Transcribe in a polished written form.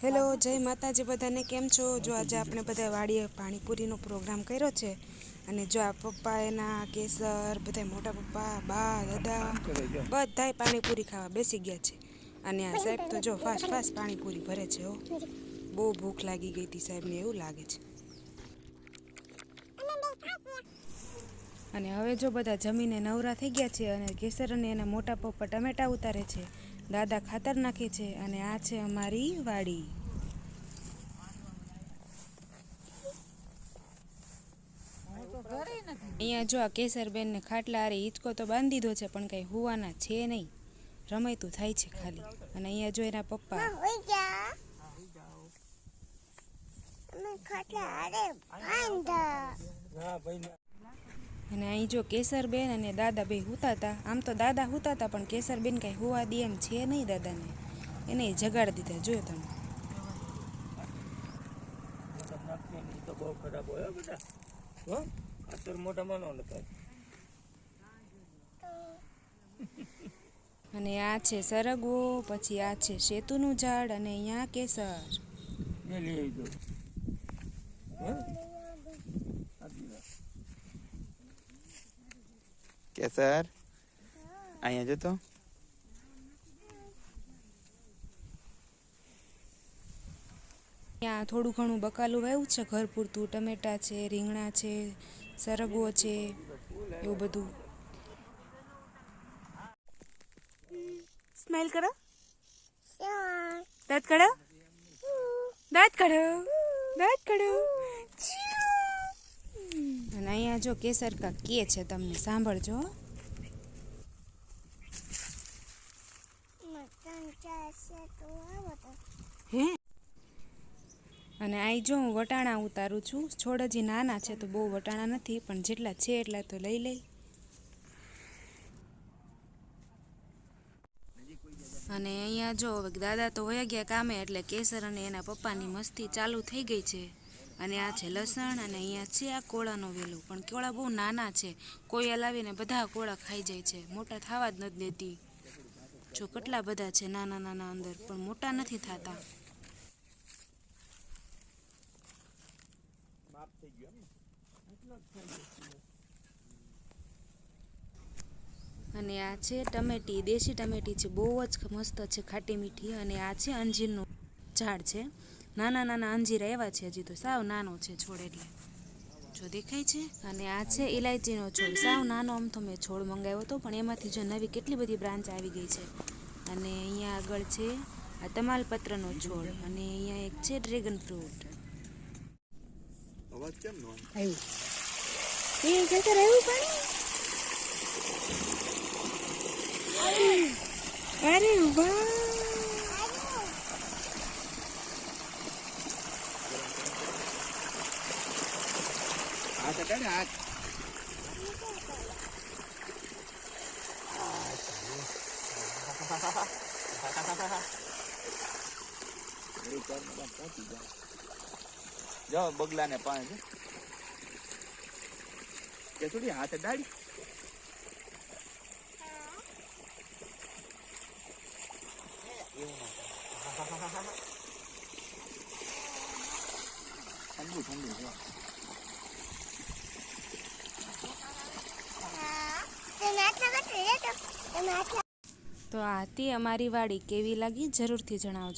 Hello, જય માતાજી બધાને. કેમ છો? જો આજે આપણે બધા વાડીએ પાણીપુરીનો પ્રોગ્રામ કર્યો છે અને જો આ પપ્પા એના કેસર બધા મોટા પપ્પા બા દાદા બધાય પાણીપુરી ખાવા બેસી ગયા છે. અને આ સાહેબ તો જો ફાસ્ટ ફાસ્ટ પાણીપુરી ભરે છે. હો, બહુ ભૂખ લાગી ગઈ હતી સાહેબને, એવું લાગે છે. અને હવે જો બધા જમીને નવરા થઈ ગયા છે અને કેસર અને એના મોટા પપ્પા ટમેટા ઉતારે છે, દાદા ખાતર નાખે છે અને આ છે અમારી વાડી. અહીંયા જો આ કેસરબેન ને ખાટલા આરે હિંચકો તો બાંધી દીધો છે પણ કઈ હુવાના છે નહીં, રમાયતું થાય છે ખાલી. અને અહીંયા જો એના પપ્પા અને અહીં જો કેસરબેન અને દાદા બે હુતાતા. આમ તો દાદા હુતાતા પણ કેસરબેન કઈ હુવા દે એમ છે નહીં દાદાને, એને જગાડી દીધા. જોયો તમે. અને આ છે સરગવો, પછી આ છે શેતુનું ઝાડ અને અહીંયા કેસર. કેસર અહીંયા જતો ત્યાં થોડું ઘણું બકાલું વાવ્યું છે ઘર પૂરતું. ટમેટા છે, રીંગણા છે, સરગવો છે, એવું બધું. સ્માઈલ કરો, દાંત કાઢો, દાંત કાઢો, દાંત કાઢો. અને અહીંયા જો કેસર કાક કે છે, તમને સાંભળજો. હે, અને અહીં જો હું વટાણા ઉતારું છું. છોડ હજી નાના છે તો બહુ વટાણા નથી, પણ જેટલા છે એટલા તો લઈ લઈ. અને અહીંયા જો દાદા તો વયા ગયા કામે, એટલે કેસર અને એના પપ્પાની મસ્તી ચાલુ થઈ ગઈ છે. અને આ છે લસણ અને અહીંયા છે આ કોળાનો વેલો, પણ કોળા બહુ નાના છે. કોઈ હલાવીને બધા કોળા ખાઈ જાય છે, મોટા થવા જ નથી દેતી. જો કેટલા બધા છે નાના નાના અંદર, પણ મોટા નથી થતા. અને આ છે ટમેટી, દેશી ટમેટી છે, બહુ જ મસ્ત છે, ખાટી મીઠી. અને આ છે અંજીરનું ઝાડ છે. નાના નાના અંજીર આવ્યા છે, હજી તો સાવ નાનો છે છોડ, એટલે જો દેખાય છે. અને આ છે ઇલાયચીનો છોડ, સાવ નાનો. આમ તો મેં છોડ મંગાવ્યો હતો, પણ એમાંથી જો નવી કેટલી બધી બ્રાન્ચ આવી ગઈ છે. અને અહીંયા આગળ છે આ તમાલપત્રનો છોડ, અને અહીંયા એક છે ડ્રેગન ફ્રૂટ. અવાજ કેમ નો આવ્યું? એ ખેતર આવ્યું પાણી. અરે વાહ, હાથ કાઢે હાથ. જાઓ બગલાને પાણી કે થોડી હાથે ડાળી. ઠંડુ ઠંડુ છે. તો આ હતી અમારી વાડી. કેવી લાગી જરૂરથી જણાવજો.